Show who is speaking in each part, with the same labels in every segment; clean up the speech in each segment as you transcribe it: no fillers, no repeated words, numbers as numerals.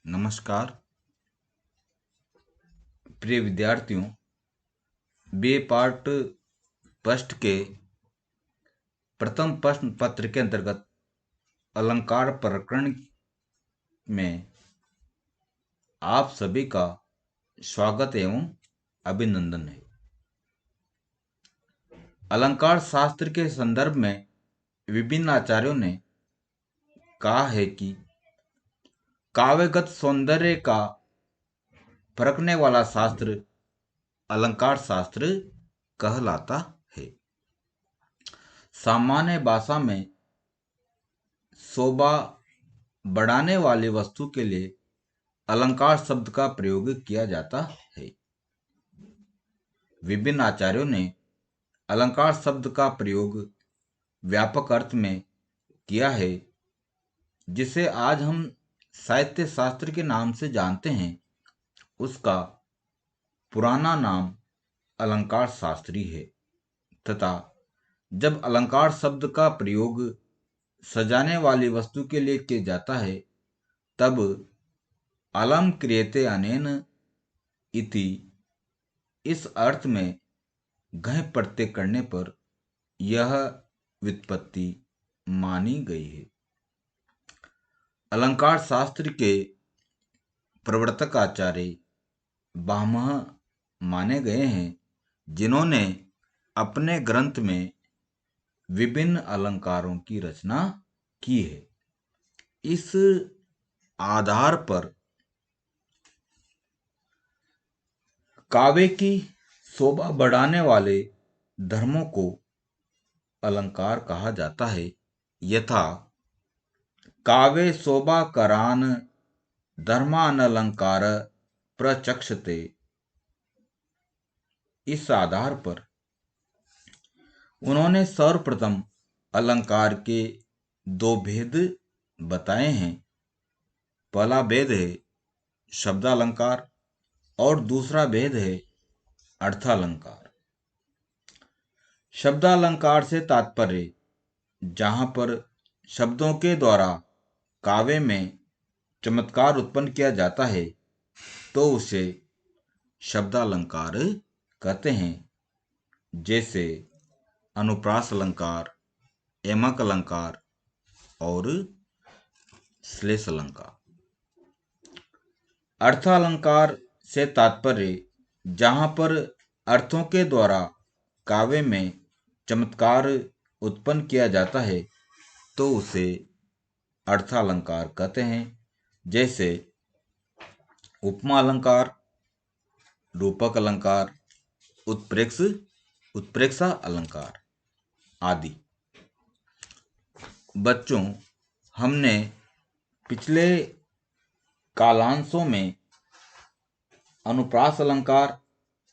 Speaker 1: नमस्कार प्रिय विद्यार्थियों। बी पार्ट फर्स्ट के प्रथम प्रश्न पत्र के अंतर्गत अलंकार प्रकरण में आप सभी का स्वागत एवं अभिनंदन है। अलंकार शास्त्र के संदर्भ में विभिन्न आचार्यों ने कहा है कि काव्यगत सौंदर्य का परखने वाला शास्त्र अलंकार शास्त्र कहलाता है। सामान्य भाषा में शोभा बढ़ाने वाली वस्तु के लिए अलंकार शब्द का प्रयोग किया जाता है। विभिन्न आचार्यों ने अलंकार शब्द का प्रयोग व्यापक अर्थ में किया है, जिसे आज हम साहित्य शास्त्र के नाम से जानते हैं। उसका पुराना नाम अलंकार शास्त्री है तथा जब अलंकार शब्द का प्रयोग सजाने वाली वस्तु के लिए किया जाता है तब अलम क्रियते अनेन इति इस अर्थ में घय प्रत्यय करने पर यह व्युत्पत्ति मानी गई है। अलंकार शास्त्र के प्रवर्तक आचार्य भामह माने गए हैं, जिन्होंने अपने ग्रंथ में विभिन्न अलंकारों की रचना की है। इस आधार पर काव्य की शोभा बढ़ाने वाले धर्मों को अलंकार कहा जाता है। यथा काव्य शोभा करान धर्मान अलंकार प्रचक्षते। इस आधार पर उन्होंने सर्वप्रथम अलंकार के दो भेद बताए हैं। पहला भेद है शब्दालंकार और दूसरा भेद है अर्थालंकार। शब्दालंकार से तात्पर्य जहां पर शब्दों के द्वारा काव्य में चमत्कार उत्पन्न किया जाता है तो उसे शब्दालंकार कहते हैं, जैसे अनुप्रास अलंकार, एमक अलंकार और श्लेष अलंकार। अर्थालंकार से तात्पर्य जहां पर अर्थों के द्वारा काव्य में चमत्कार उत्पन्न किया जाता है तो उसे अर्थालंकार कहते हैं, जैसे उपमा अलंकार, रूपक अलंकार, उत्प्रेक्षा अलंकार आदि। बच्चों, हमने पिछले कालांशों में अनुप्रास अलंकार,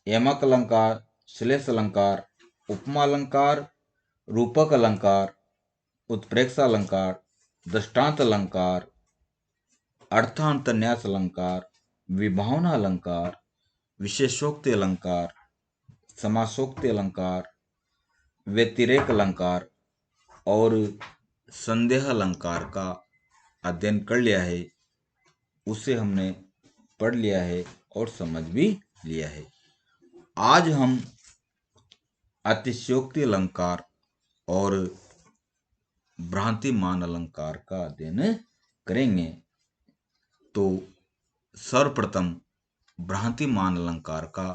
Speaker 1: एमक अलंकार, श्लेष अलंकार, उपमा अलंकार, रूपक अलंकार, उत्प्रेक्षा अलंकार, दृष्टांत अलंकार, अर्थांतन्यास अलंकार, विभावना अलंकार, विशेषोक्ति अलंकार, समासोक्ति अलंकार, व्यतिरेक अलंकार और संदेह अलंकार का अध्ययन कर लिया है। उसे हमने पढ़ लिया है और समझ भी लिया है। आज हम अतिशयोक्ति अलंकार और भ्रांतिमान अलंकार का अध्ययन करेंगे। तो सर्वप्रथम भ्रांतिमान अलंकार का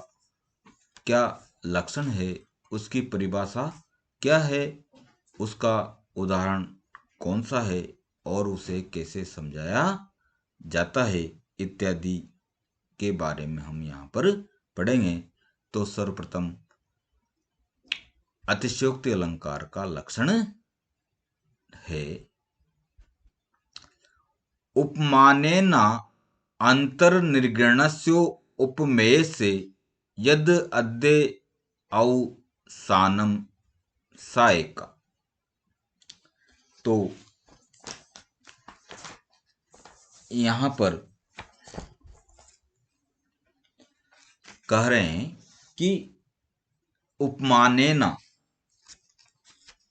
Speaker 1: क्या लक्षण है, उसकी परिभाषा क्या है, उसका उदाहरण कौन सा है और उसे कैसे समझाया जाता है इत्यादि के बारे में हम यहाँ पर पढ़ेंगे। तो सर्वप्रथम अतिशयोक्ति अलंकार का लक्षण है उपमानेन अंतर्निर्गणस्य उपमेयस्य यद अद्य अवसानम सायका। तो यहाँ पर कह रहे हैं कि उपमानेन,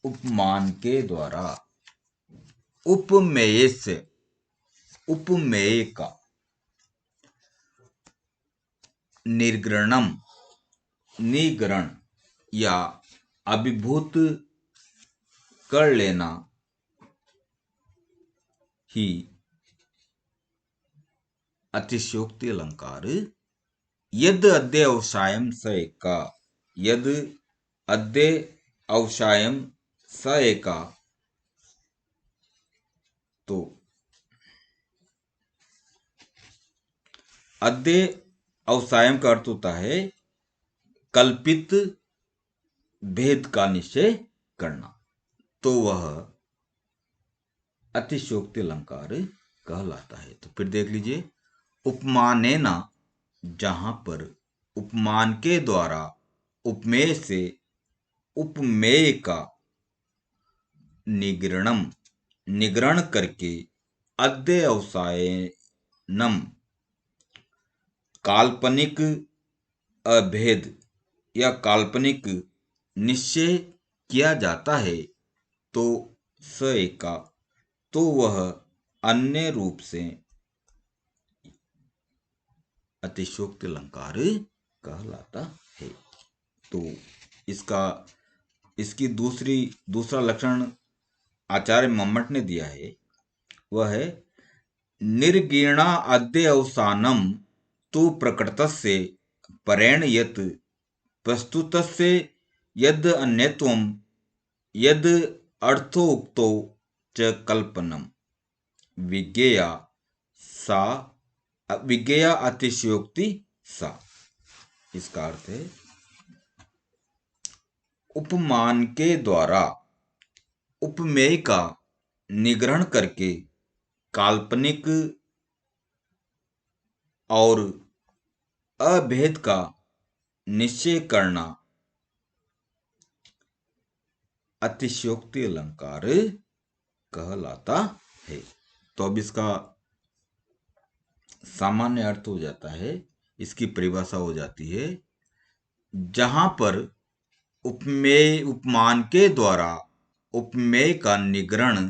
Speaker 1: उपमान के द्वारा, उपमेय से, उपमेय का निर्गणम, निगरण या अभिभूत कर लेना ही अतिशयोक्ति अलंकार। यद अद्य अवसायम स एका, यद अद्य अवसायम स एका, तो अद्य अवसायम का अर्थ होता है कल्पित भेद का निश्चय करना, तो वह अतिशयोक्ति अलंकार कहलाता है। तो फिर देख लीजिए, उपमानेना, जहां पर उपमान के द्वारा उपमेय से उपमेय का निगरणम, निगरण करके अद्य अवसायनम, काल्पनिक अभेद या काल्पनिक निश्चय किया जाता है, तो स एका, तो वह अन्य रूप से अतिशयोक्ति अलंकार कहलाता है। तो इसकी दूसरा लक्षण आचार्य मम्मट ने दिया है, वह है निर्गीणा अद्य अवसानम तु प्रकृतस्य परेण यत् प्रस्तुतस्य यद अन्यत्वम यद अर्थोक्तो च कल्पनम विज्ञेया सा, विज्ञेया अतिशयोक्ति सा। इसका अर्थ है उपमान के द्वारा उपमेय का निग्रहण करके काल्पनिक और अभेद का निश्चय करना अतिशयोक्ति अलंकार कहलाता है। तो अब इसका सामान्य अर्थ हो जाता है, इसकी परिभाषा हो जाती है, जहां पर उपमेय उपमान के द्वारा उपमेय का निग्रहण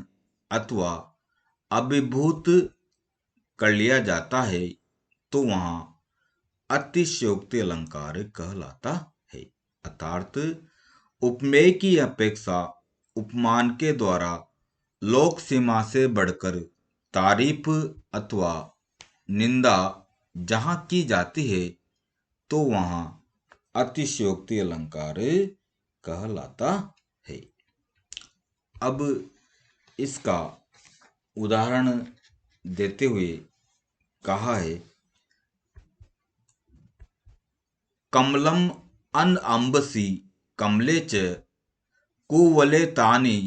Speaker 1: अथवा अभिभूत कर लिया जाता है, तो वहां अतिशयोक्ति अलंकार कहलाता है। अर्थात उपमेय की अपेक्षा उपमान के द्वारा लोक सीमा से बढ़कर तारीफ अथवा निंदा जहां की जाती है, तो वहां अतिशयोक्ति अलंकार कहलाता है। अब इसका उदाहरण देते हुए कहा है, कमलम अन अंबसी कमले च कुवले तानि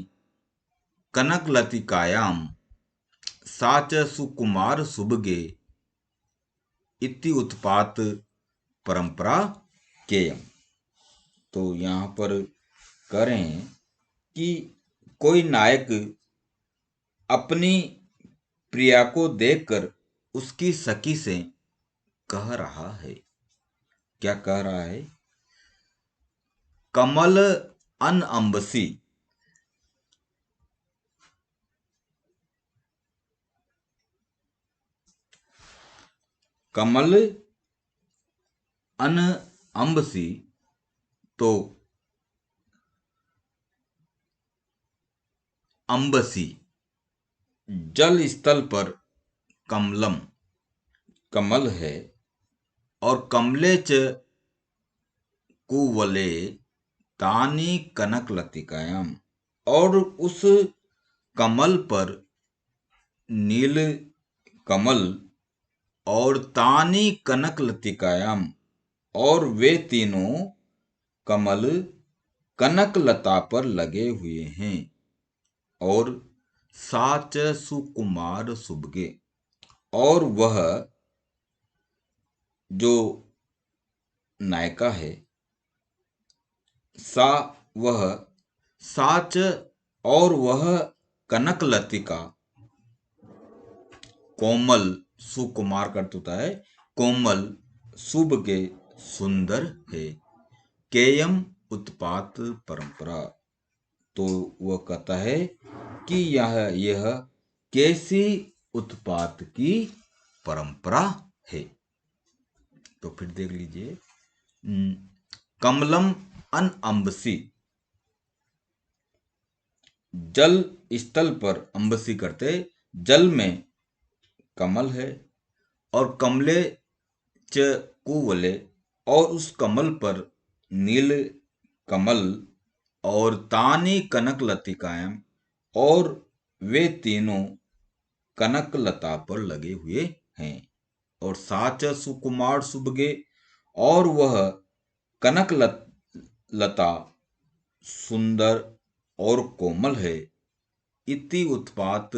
Speaker 1: कनकलतिकायाम सा च सुकुमार सुभगे इति उत्पात परंपरा केयम। तो यहाँ पर कह रहे हैं कि कोई नायक अपनी प्रिया को देखकर उसकी सखी से कह रहा है, क्या कह रहा है? कमल अन अंबसी, कमल अन अंबसी, तो अंबसी जल स्थल पर कमलम कमल है, और कमले च कुवले तानी कनक लतिकायाम, और उस कमल पर नील कमल और तानी कनक लतिकायाम, और वे तीनों कमल कनक लता पर लगे हुए हैं, और साच सुकुमार सुभगे, और वह जो नायिका है सा, वह साच, और वह कनक लतिका कोमल, सुकुमार का अर्थ होता है कोमल, सुभगे सुंदर है, केयम उत्पात परंपरा। तो वह कहता है कि यह कैसी उत्पात की परंपरा है। तो फिर देख लीजिए, कमलम अन अम्बसी, जल स्थल पर अम्बसी करते, जल में कमल है, और कमले च कुवले, और उस कमल पर नील कमल, और तानी कनक लतिकाएं, और वे तीनों कनक लता पर लगे हुए हैं। और साच सुकुमार सुबगे, और वह कनक लता सुंदर और कोमल है। इति उत्पात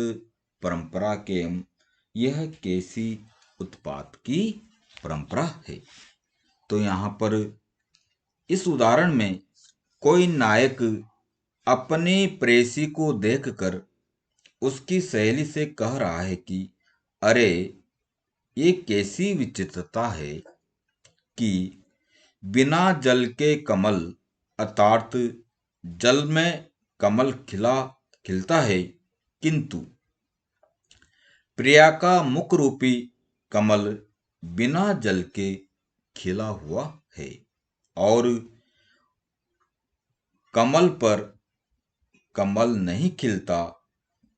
Speaker 1: परंपरा के, यह कैसी उत्पात की परंपरा है। तो यहाँ पर इस उदाहरण में कोई नायक अपने प्रेसी को देखकर उसकी सहेली से कह रहा है कि अरे, ये कैसी विचित्रता है कि बिना जल के कमल, अर्थात जल में कमल खिलता है, किंतु प्रिया का मुख रूपी कमल बिना जल के खिला हुआ है, और कमल पर कमल नहीं खिलता,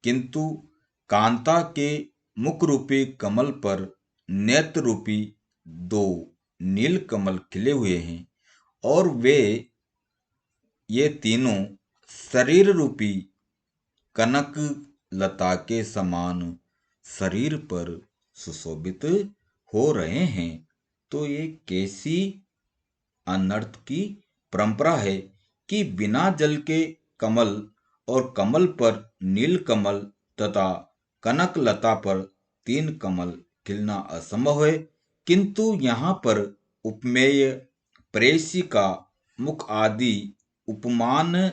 Speaker 1: किंतु कांता के मुख रूपी कमल पर नेत्र रूपी दो नील कमल खिले हुए हैं, और ये तीनों शरीर रूपी कनक लता के समान शरीर पर सुशोभित हो रहे हैं। तो ये कैसी अनर्थ की परंपरा है कि बिना जल के कमल और कमल पर नील कमल तथा कनक लता पर तीन कमल खिलना असंभव है, किंतु यहाँ पर उपमेय प्रेयसी का मुख आदि उपमान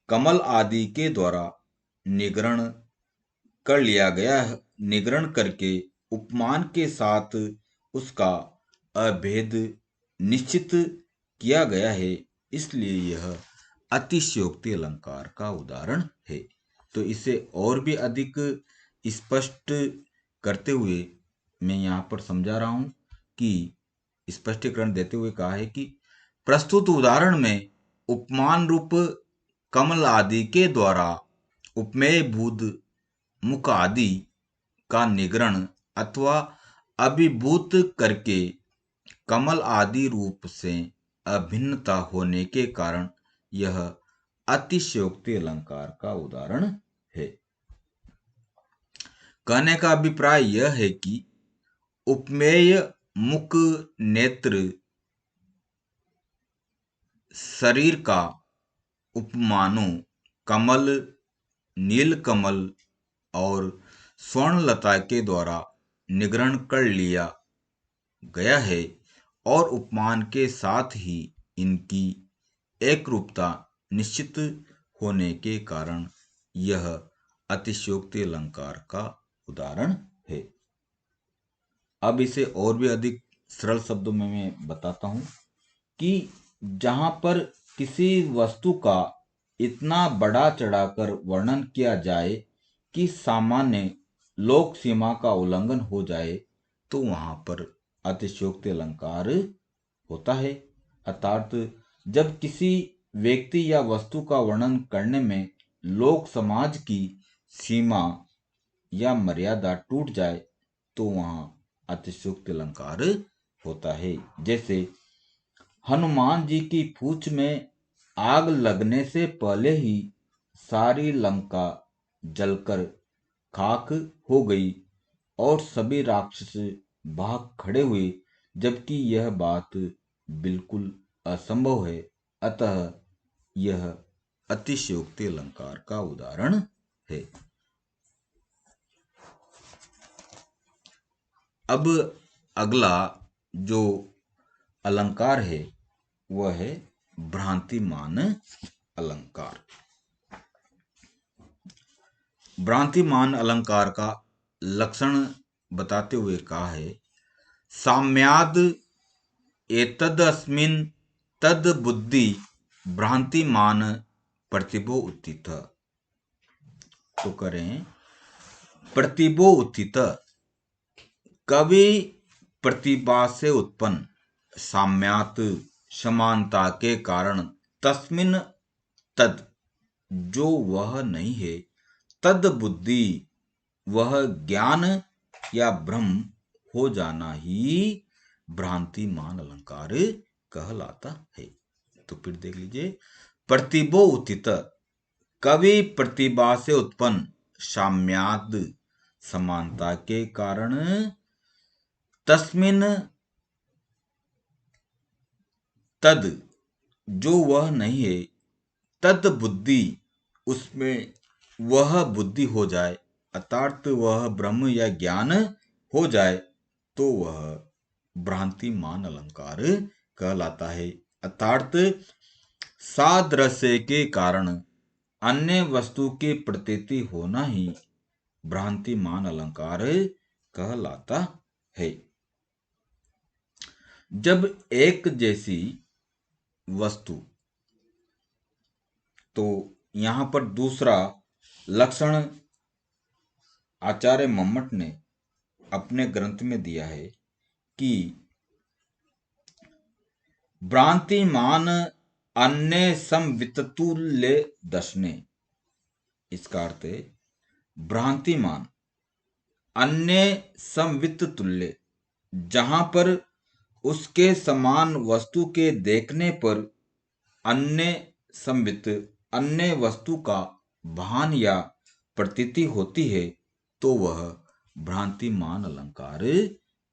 Speaker 1: कमल आदि के द्वारा निग्रहण कर लिया गया है। निग्रहण करके उपमान के साथ उसका अभेद निश्चित किया गया है, इसलिए यह अतिशयोक्ति अलंकार का उदाहरण है। तो इसे और भी अधिक स्पष्ट करते हुए मैं यहाँ पर समझा रहा हूँ कि स्पष्टीकरण देते हुए कहा है कि प्रस्तुत उदाहरण में उपमान रूप कमल आदि के द्वारा उपमेय भूत मुख आदि का निग्रहण अथवा अभिभूत करके कमल आदि रूप से अभिन्नता होने के कारण यह अतिशयोक्ति अलंकार का उदाहरण है। कहने का अभिप्राय यह है कि उपमेय मुख नेत्र शरीर का उपमानों कमल, नीलकमल और स्वर्णलता के द्वारा निग्रहण कर लिया गया है, और उपमान के साथ ही इनकी एक रूपता निश्चित होने के कारण यह अतिशयोक्ति अलंकार का उदाहरण है। अब इसे और भी अधिक सरल शब्दों में मैं बताता हूं कि जहां पर किसी वस्तु का इतना बढ़ा चढ़ाकर वर्णन किया जाए कि सामान्य लोक सीमा का उल्लंघन हो जाए, तो वहां पर अतिशयोक्ति अलंकार होता है। अर्थात जब किसी व्यक्ति या वस्तु का वर्णन करने में लोक समाज की सीमा या मर्यादा टूट जाए, तो वहां अतिशयोक्ति अलंकार होता है। जैसे हनुमान जी की पूंछ में आग लगने से पहले ही सारी लंका जलकर खाक हो गई और सभी राक्षस भाग खड़े हुए, जबकि यह बात बिल्कुल असंभव है। अतः यह अतिशयोक्ति अलंकार का उदाहरण है। अब अगला जो अलंकार है वह है भ्रांतिमान अलंकार। भ्रांतिमान अलंकार का लक्षण बताते हुए कहा है, साम्याद एतदस्मिन् तद बुद्धि भ्रांतिमान प्रतिभो उत्थित। तो करें प्रतिभो उत्थित, कवि प्रतिभा से उत्पन्न साम्यात समानता के कारण तस्मिन तद जो वह नहीं है, तद बुद्धि वह ज्ञान या भ्रम हो जाना ही भ्रांति मान अलंकार कहलाता है। तो फिर देख लीजिए, प्रतिभो उचित कवि प्रतिभा से उत्पन्न साम्याद समानता के कारण तस्मिन तद जो वह नहीं है, तद बुद्धि उसमें वह बुद्धि हो जाए, अर्थात वह ब्रह्म या ज्ञान हो जाए, तो वह भ्रांति मान अलंकार कहलाता है। अर्थात सादृश्य के कारण अन्य वस्तु की प्रतीति होना ही भ्रांति मान अलंकार कहलाता है। जब एक जैसी वस्तु, तो यहां पर दूसरा लक्षण आचार्य मम्मट ने अपने ग्रंथ में दिया है कि भ्रांतिमान अन्य समविततुल्य दर्शने। इसका अर्थ है भ्रांतिमान अन्य समवित तुल्य, जहां पर उसके समान वस्तु के देखने पर अन्य समवित अन्य वस्तु का भान या प्रतीति होती है, तो वह भ्रांतिमान अलंकार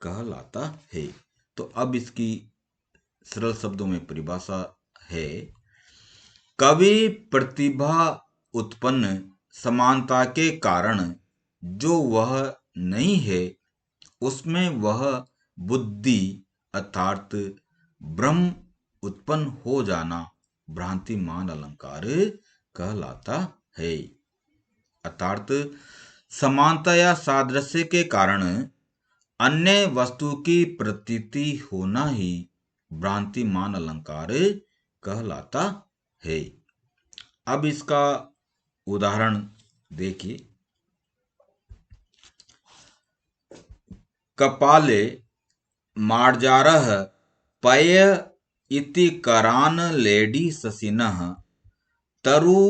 Speaker 1: कहलाता है। तो अब इसकी सरल शब्दों में परिभाषा है, कवि प्रतिभा उत्पन्न समानता के कारण जो वह नहीं है, उसमें वह बुद्धि अर्थात ब्रह्म उत्पन्न हो जाना भ्रांतिमान अलंकार कहलाता है। अर्थात समानता या सादृश्य के कारण अन्य वस्तु की प्रतीति होना ही भ्रांतिमान अलंकार कहलाता है। अब इसका उदाहरण देखिए, कपाले मार्जारः पय इति करान लेडी ससिनः तरु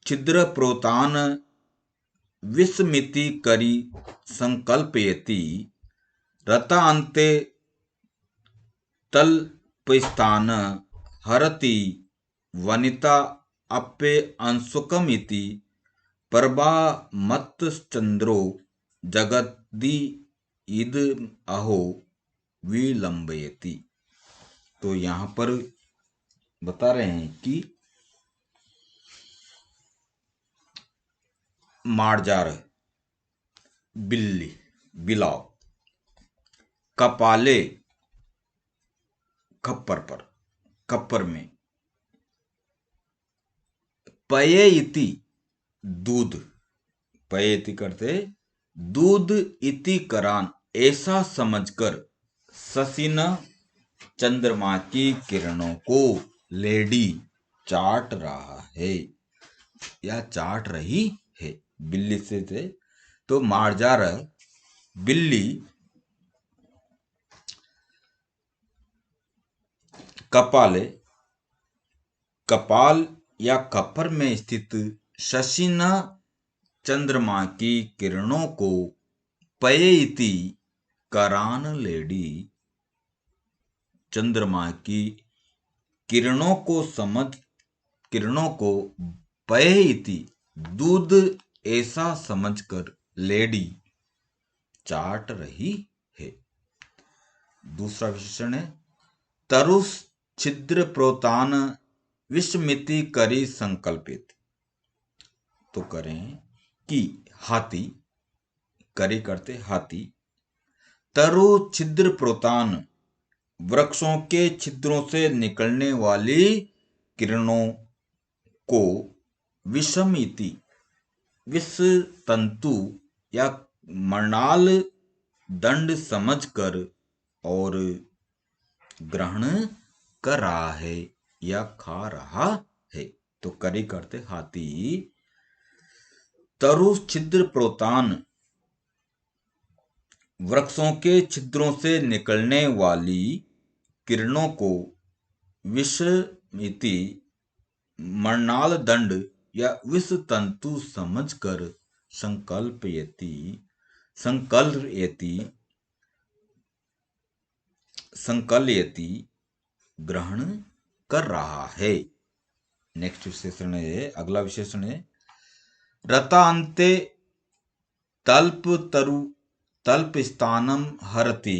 Speaker 1: छिद्र प्रोतान विस्मिति करी संकल्पयति रता अन्ते तल्पस्थान हरति वनिता अप्ये अंशुकमिति परबा मत्चंद्रो जगद्दि इद अहो विलंबयति। तो यहां पर बता रहे हैं कि मार्जार बिल्ली बिलाव, कपाले खप्पर पर खप्पर में, पये इति दूध, पये इति करते दूध इति करान ऐसा समझकर ससीना चंद्रमा की किरणों को लेडी चाट रहा है या चाट रही है, बिल्ली से थे। तो मार्जार बिल्ली कपाले कपाल या खप्पर में स्थित शशिना चंद्रमा की किरणों को पयेति करान लेडी चंद्रमा की किरणों को पयेति दूध ऐसा समझकर लेडी चाट रही है। दूसरा विशेषण है तरुष छिद्र प्रोतान विस्मिति करी संकल्पित। तो करें कि हाथी, करी करते हाथी, तरु छिद्र प्रोतान वृक्षों के छिद्रों से निकलने वाली किरणों को विषमिति विष तंतु या मृणाल दंड समझकर और ग्रहण कर रहा है या खा रहा है। तो करी करते हाथी, तरु छिद्र प्रोतान वृक्षों के छिद्रों से निकलने वाली किरणों को विषमिति मरणाल दंड या विष तंतु समझकर संकल्पयति संकल्पयति संकलयति ग्रहण कर रहा है। नेक्स्ट विशेषण है, अगला विशेषण है रतान्ते तल्प स्थानम हरति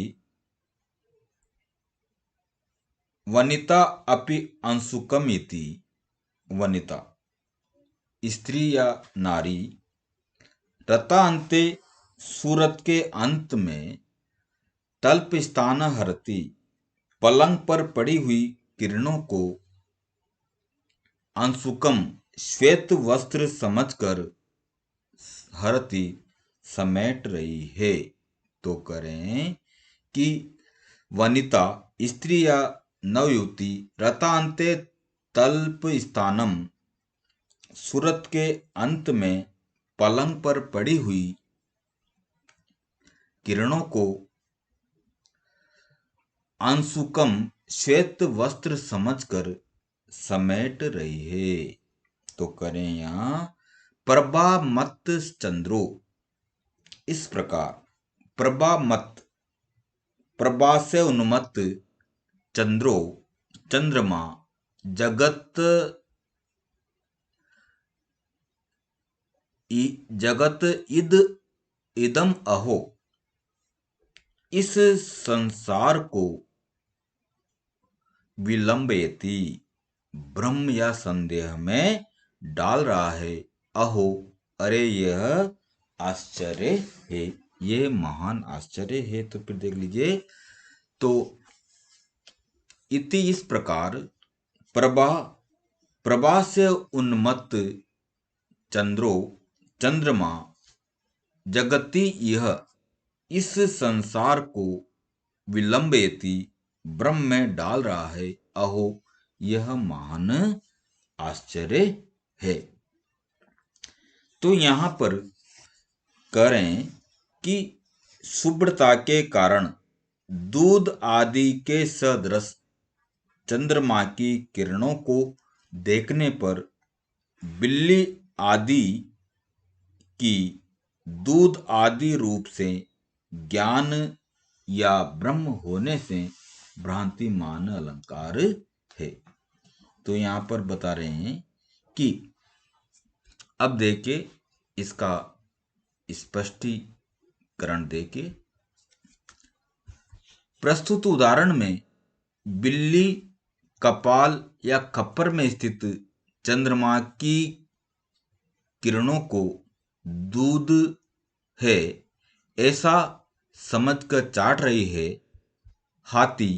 Speaker 1: वनिता अपि अंशुकम इति। वनिता स्त्री या नारी, रतान्ते सूरत के अंत में, तल्प स्थान हरति पलंग पर पड़ी हुई किरणों को, अंशुकम श्वेत वस्त्र समझकर, हरति समेट रही है। तो करें कि वनिता स्त्री या नवयुवती रतान्ते तल्प स्थानम सूरत के अंत में पलंग पर पड़ी हुई किरणों को अंशुकम श्वेत वस्त्र समझकर समेट रही है। तो करें यहां प्रभा मत चंद्रो। इस प्रकार प्रभा मत, प्रभा से उन्मत्त, चंद्रो चंद्रमा, जगत इदम अहो, इस संसार को, विलंबयति भ्रम या संदेह में डाल रहा है। अहो अरे यह आश्चर्य है, ये महान आश्चर्य है। तो फिर देख लीजिए, तो इति इस प्रकार, प्रभा से उन्मत्त चंद्रो चंद्रमा, जगति यह इस संसार को, विलंबयति ब्रह्म में डाल रहा है। अहो यह महान आश्चर्य है। तो यहां पर करें कि शुभ्रता के कारण दूध आदि के सदृश चंद्रमा की किरणों को देखने पर बिल्ली आदि की दूध आदि रूप से ज्ञान या ब्रह्म होने से भ्रांतिमान अलंकार है। तो यहां पर बता रहे हैं कि अब देखिए इसका स्पष्टीकरण देके, प्रस्तुत उदाहरण में बिल्ली कपाल या खप्पर में स्थित चंद्रमा की किरणों को दूध है ऐसा समझकर चाट रही है। हाथी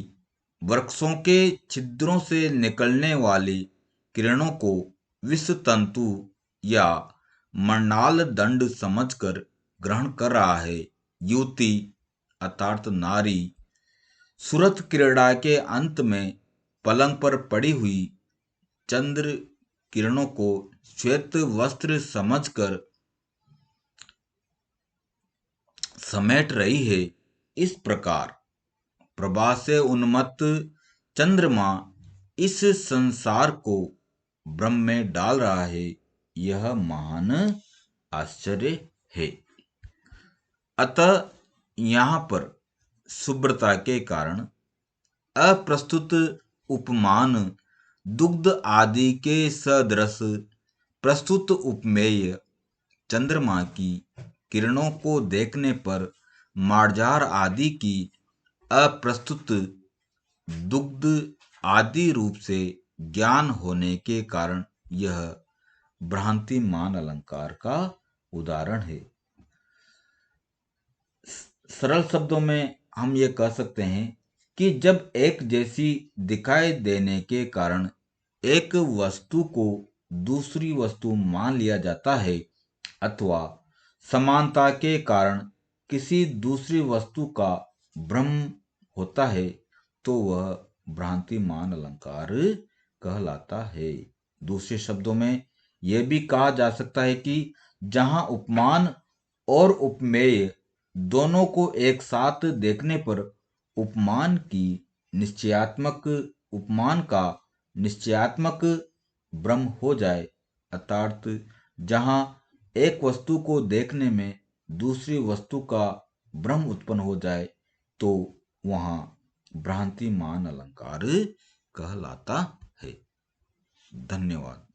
Speaker 1: वृक्षों के छिद्रों से निकलने वाली किरणों को विष तंतु या मरणाल दंड समझकर ग्रहण कर रहा है। युवती अर्थात नारी सूरत क्रीड़ा के अंत में पलंग पर पड़ी हुई चंद्र किरणों को श्वेत वस्त्र समझकर समेट रही है। इस प्रकार प्रभा से उन्मत्त चंद्रमा इस संसार को ब्रह्म में डाल रहा है। यह महान आश्चर्य है। अतः यहाँ पर शुभ्रता के कारण अप्रस्तुत उपमान दुग्ध आदि के सदृश प्रस्तुत उपमेय चंद्रमा की किरणों को देखने पर मार्जार आदि की अप्रस्तुत दुग्ध आदि रूप से ज्ञान होने के कारण यह भ्रांतिमान अलंकार का उदाहरण है। सरल शब्दों में हम ये कह सकते हैं कि जब एक जैसी दिखाई देने के कारण एक वस्तु को दूसरी वस्तु मान लिया जाता है, अथवा समानता के कारण किसी दूसरी वस्तु का भ्रम होता है, तो वह भ्रांतिमान अलंकार कहलाता है। दूसरे शब्दों में यह भी कहा जा सकता है कि जहां उपमान और उपमेय दोनों को एक साथ देखने पर उपमान की निश्चयात्मक उपमान का निश्चयात्मक भ्रम हो जाए, अर्थात जहाँ एक वस्तु को देखने में दूसरी वस्तु का भ्रम उत्पन्न हो जाए, तो वहाँ भ्रांतिमान अलंकार कहलाता है। धन्यवाद।